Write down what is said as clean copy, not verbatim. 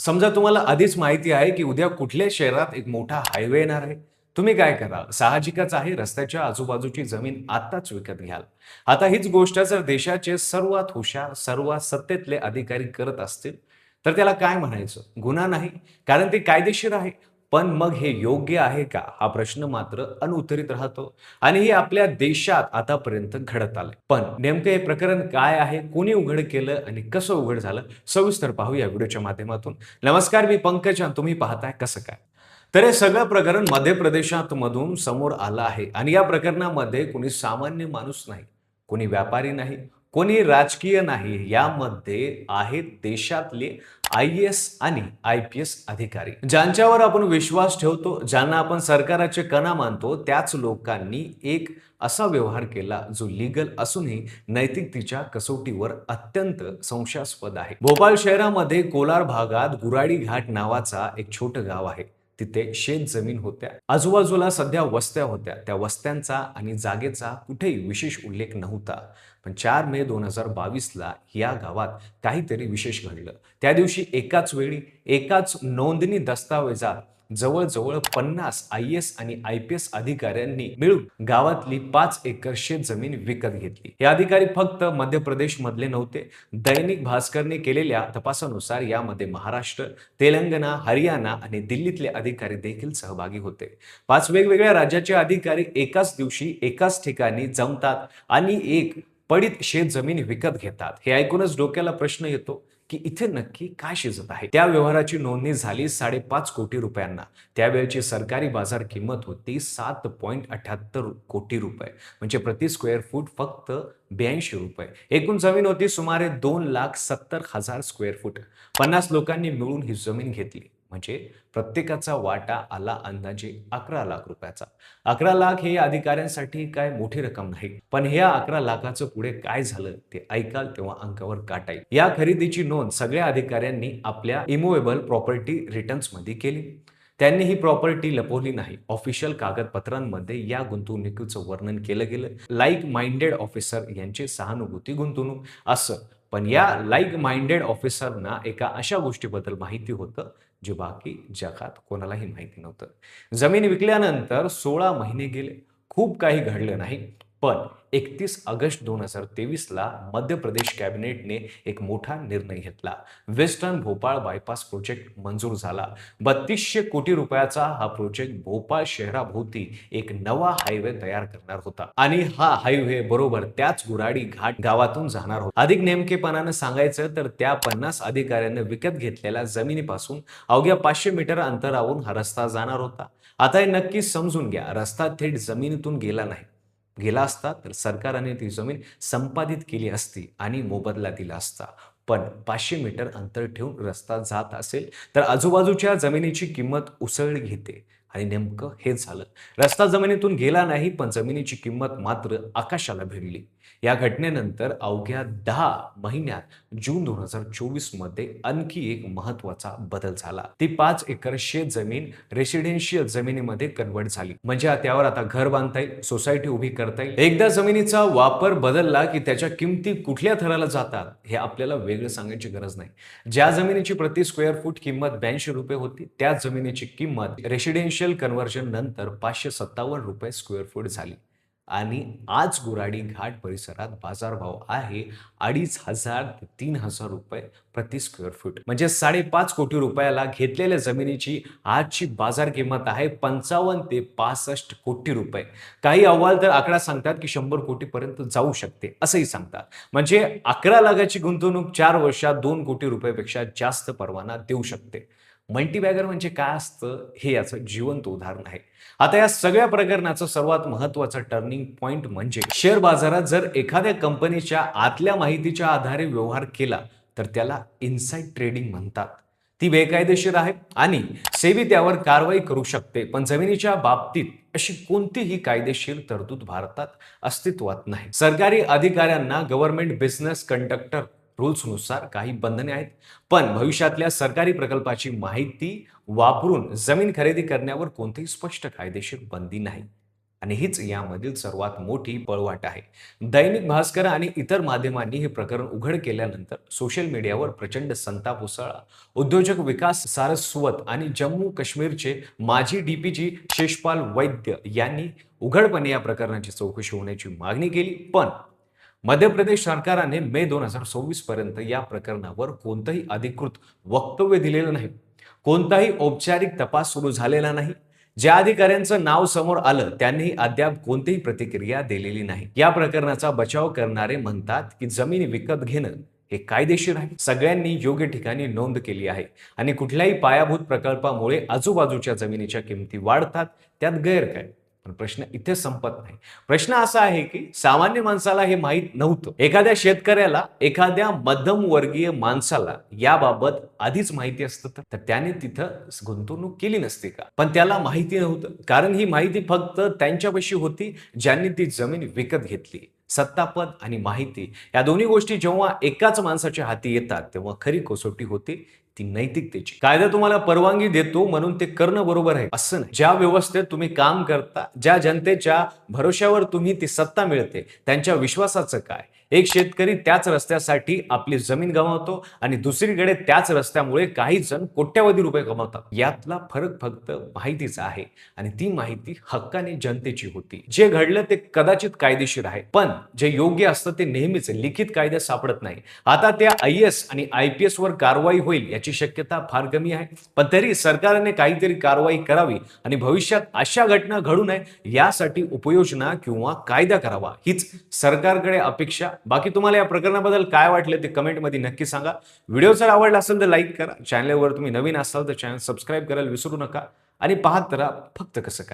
समजा तुम्हाला आधीच माहिती आहे की उद्या कुठल्या शहरात एक मोठा हायवे येणार आहे. तुम्ही काय कराल? साहजिकच आहे, रस्त्याच्या आजूबाजूची जमीन आत्ताच विकत घ्याल. आता हीच गोष्ट जर देशाचे सर्वात हुशार, सर्वात सत्तेतले अधिकारी करत असतील, तर त्याला काय म्हणायचं? गुन्हा नाही, कारण ते कायदेशीर आहे. पण मग हे योग्य आहे का? हा प्रश्न मात्र अनुत्तरित राहतो. आणि हे आपल्या देशात आतापर्यंत घडत आलंय. पण नेमकं हे प्रकरण काय आहे? कोणी उघड केलं आणि कसं उघड झालं? सविस्तर पाहू या व्हिडिओच्या माध्यमातून. नमस्कार, मी पंकज आणि तुम्ही पाहताय कसं काय. तर हे सगळं प्रकरण मध्य प्रदेशात मधून समोर आलं आहे आणि या प्रकरणामध्ये कोणी सामान्य माणूस नाही, कोणी व्यापारी नाही, कोणी राजकीय नाही. यामध्ये आहेत देशातले IAS आणि IPS अधिकारी, ज्यांच्यावर आपण विश्वास ठेवतो, ज्यांना आपण सरकाराचे कणा मानतो. त्याच लोकांनी एक असा व्यवहार केला जो लीगल असूनही नैतिकतेच्या कसोटीवर अत्यंत संशयास्पद आहे. भोपाळ शहरामध्ये कोलार भागात गुराडी घाट नावाचा एक छोटं गाव आहे. तिथे शेत जमीन होत्या, आजूबाजूला सध्या वस्त्या होत्या. त्या वस्त्यांचा आणि जागेचा कुठेही विशेष उल्लेख नव्हता. पण 4 मे 2022ला या गावात काहीतरी विशेष घडलं. त्या दिवशी एकाच वेळी एकाच नोंदणी दस्तावेजात जवळजवळ 50 IAS आणि IPS अधिकाऱ्यांनी मिळून गावातली 5 एकर शेत जमीन विकत घेतली. हे अधिकारी फक्त मध्य प्रदेश मधले नव्हते. दैनिक भास्करने केलेल्या तपासानुसार यामध्ये महाराष्ट्र, तेलंगणा, हरियाणा आणि दिल्लीतले अधिकारी देखील सहभागी होते. 5 वेगवेगळ्या राज्याचे अधिकारी एकाच दिवशी एकाच ठिकाणी जमतात आणि एक पडीत शेत जमीन विकत घेतात. हे ऐकूनच डोक्याला प्रश्न येतो की इथे नक्की काय शिजत आहे. त्या व्यवहाराची नोंदणी झाली 5.5 कोटी रुपयांना. त्यावेळची सरकारी बाजार किंमत होती 7.78 कोटी रुपये, म्हणजे प्रति स्क्वेअर फूट फक्त 82 रुपये. एकूण जमीन होती सुमारे 2,70,000 स्क्वेअर फूट. 50 लोकांनी मिळून ही जमीन घेतली, म्हणजे प्रत्येकाचा वाटा आला अंदाजे 11 लाख रुपयाचा. 11 लाख हे अधिकाऱ्यांसाठी काय मोठी रक्कम नाही, पण ह्या 11 लाखाचं पुढे काय झालं ते ऐकाल तेव्हा अंगावर काटा येईल. या खरेदीची नोंद सगळ्या अधिकाऱ्यांनी आपल्या इमूव्हेबल प्रॉपर्टी रिटर्न्स मध्ये केली. त्यांनी ही प्रॉपर्टी लपवली नाही. ऑफिशियल कागदपत्रांमध्ये या गुंतवणुकीचं वर्णन केलं गेलं. लाईक माइंडेड ऑफिसर यांची सहानुभूती गुंतवणूक असं. पण या लाईक माइंडेड ऑफिसरना एका अशा गोष्टीबद्दल माहिती होतं जे बाकी जगात कोणालाही माहिती नव्हतं. जमीन विकल्यानंतर 16 महिने गेले, खूप काही घडलं नाही. पण 31 ऑगस्ट 2023ला मध्य प्रदेश कॅबिनेटने एक मोठा निर्णय घेतला. वेस्टर्न भोपाळ बायपास प्रोजेक्ट मंजूर झाला. 3200 कोटी रुपयाचा हा प्रोजेक्ट भोपाळ शहराभोवती एक नवा हायवे तयार करणार होता आणि हा हायवे बरोबर त्याच गुराडी घाट गावातून जाणार होता. अधिक नेमकेपणानं सांगायचं तर त्या 50 अधिकाऱ्यांनी विकत घेतलेल्या जमिनीपासून अवघ्या 500 मीटर अंतरावरून हा रस्ता जाणार होता. आता हे नक्की समजून घ्या, रस्ता थेट जमिनीतून गेला नाही. गेला असता तर सरकारने ती जमीन संपादित केली असती आणि मोबदला दिला असता. पण 500 मीटर अंतर ठेवून रस्ता जात असेल तर आजूबाजूच्या जमिनीची किंमत उसळली घेते. आणि नेमकं हेच झालं. रस्ता जमिनीतून गेला नाही, पण जमिनीची किंमत मात्र आकाशाला भिडली. या घटनेनंतर अवघ्या 10 महिन्यात जून 2024 मध्ये आणखी एक महत्वाचा बदल झाला. ती 5 एकर शेत जमीन रेसिडेन्शियल जमिनीमध्ये कन्वर्ट झाली. म्हणजे त्यावर आता घर बांधता येईल, सोसायटी उभी करता येईल. एकदा जमिनीचा वापर बदलला की त्याच्या किमती कुठल्या थराला जातात हे आपल्याला वेगळं सांगायची गरज नाही. ज्या जमिनीची प्रति स्क्वेअर फूट किंमत 82 रुपये होती, त्याच जमिनीची किंमत रेसिडेन्शियल कन्व्हर्जन नंतर 557 रुपये स्क्वेअर फूट झाली. आणि आज गुराडी घाट परिसरात बाजारभाव आहे 2,500 ते 3,000 रुपये प्रति स्क्वेअर फूट. म्हणजे 5.5 कोटी रुपयाला घेतलेल्या जमिनीची आजची बाजार किंमत आहे 55 ते 65 कोटी रुपये. काही अहवाल तर आकडा सांगतात की 100 कोटी पर्यंत जाऊ शकते असंही सांगतात. म्हणजे 11 लाखाची गुंतवणूक 4 वर्षात 2 कोटी रुपयापेक्षा जास्त परवाना देऊ शकते. मल्टीबॅगर म्हणजे काय असतं हे याचं जिवंत उदाहरण आहे. आता या सगळ्या प्रकरणाचं सर्वात महत्वाचं टर्निंग पॉइंट म्हणजे शेअर बाजारात जर एखाद्या कंपनीच्या आतल्या माहितीच्या आधारे व्यवहार केला तर त्याला इनसाइड ट्रेडिंग म्हणतात. ती बेकायदेशीर आहे आणि सेबी त्यावर कारवाई करू शकते. पण जमिनीच्या बाबतीत अशी कोणतीही कायदेशीर तरतूद भारतात अस्तित्वात नाही. सरकारी अधिकाऱ्यांना गव्हर्नमेंट बिझनेस कंडक्टर रूल्सनुसार काही बंधने आहेत, पण भविष्यातल्या सरकारी प्रकल्पाची माहिती वापरून जमीन खरेदी करण्यावर कोणतीही स्पष्ट कायदेशीर बंदी नाही. आणि हीच यामधील सर्वात मोठी पळवाट आहे. दैनिक भास्कर आणि इतर माध्यमांनी हे प्रकरण उघड केल्यानंतर सोशल मीडियावर प्रचंड संताप उसळला. उद्योजक विकास सारस्वत आणि जम्मू काश्मीरचे माजी डीपीजी शेषपाल वैद्य यांनी उघडपणे या प्रकरणाची चौकशी होण्याची मागणी केली. पण मध्य प्रदेश सरकारने मे 2026 पर्यंत या प्रकरणावर कोणतंही अधिकृत वक्तव्य दिलेलं नाही. कोणताही औपचारिक तपास सुरू झालेला नाही. ज्या अधिकाऱ्यांचं नाव समोर आलं त्यांनी अद्याप कोणतीही प्रतिक्रिया दिलेली नाही. या प्रकरणाचा बचाव करणारे म्हणतात की जमीन विकत घेणं हे कायदेशीर आहे. सगळ्यांनी योग्य ठिकाणी नोंद केली आहे आणि कुठल्याही पायाभूत प्रकल्पामुळे आजूबाजूच्या जमिनीच्या किमती वाढतात, त्यात गैर काय? पण प्रश्न इथे संपत नाही. प्रश्न असा आहे की सामान्य माणसाला हे माहीत नव्हतं. एखाद्या शेतकऱ्याला, एखाद्या मध्यमवर्गीय माणसाला याबाबत आधीच माहिती असतं तर त्याने तिथं गुंतवणूक केली नसती का? पण त्याला माहिती नव्हतं, कारण ही माहिती फक्त त्यांच्यापाशी होती ज्यांनी ती जमीन विकत घेतली. सत्तापद आणि माहिती या दोन्ही गोष्टी जेव्हा एकाच माणसाच्या हाती येतात तेव्हा खरी कसोटी होते ती नैतिकतेची. कायदा तुम्हाला परवानगी देतो म्हणून ते करणं बरोबर आहे असं नाही. ज्या व्यवस्थेत तुम्ही काम करता, ज्या जनतेच्या भरोश्यावर तुम्ही ती सत्ता मिळते, त्यांच्या विश्वासाचं काय? एक शेतकरी त्याच रस्त्यासाठी आपली जमीन गमावतो आणि दुसरीकडे त्याच रस्त्यामुळे काही जण कोट्यावधी रुपये कमावतात. यातला फरक फक्त माहितीचा आहे आणि ती माहिती हक्काने जनतेची होती. जे घडलं ते कदाचित कायदेशीर आहे, पण जे योग्य असतं ते नेहमीच लिखित कायद्यात सापडत नाही. आता त्या IAS आणि IPS वर कारवाई होईल याची शक्यता फार कमी आहे, पण तरी सरकारने काहीतरी कारवाई करावी आणि भविष्यात अशा घटना घडू नये यासाठी उपाययोजना किंवा कायदा करावा हीच सरकारकडे अपेक्षा. बाकी तुम्हाला या प्रकरणाबद्दल काय वाटलं ते कमेंटमध्ये नक्की सांगा. व्हिडिओ जर आवडला असेल तर लाईक करा. चॅनलवर तुम्ही नवीन असाल तर चॅनल सबस्क्राईब करायला विसरू नका आणि पाहत राहा फक्त कसं काय.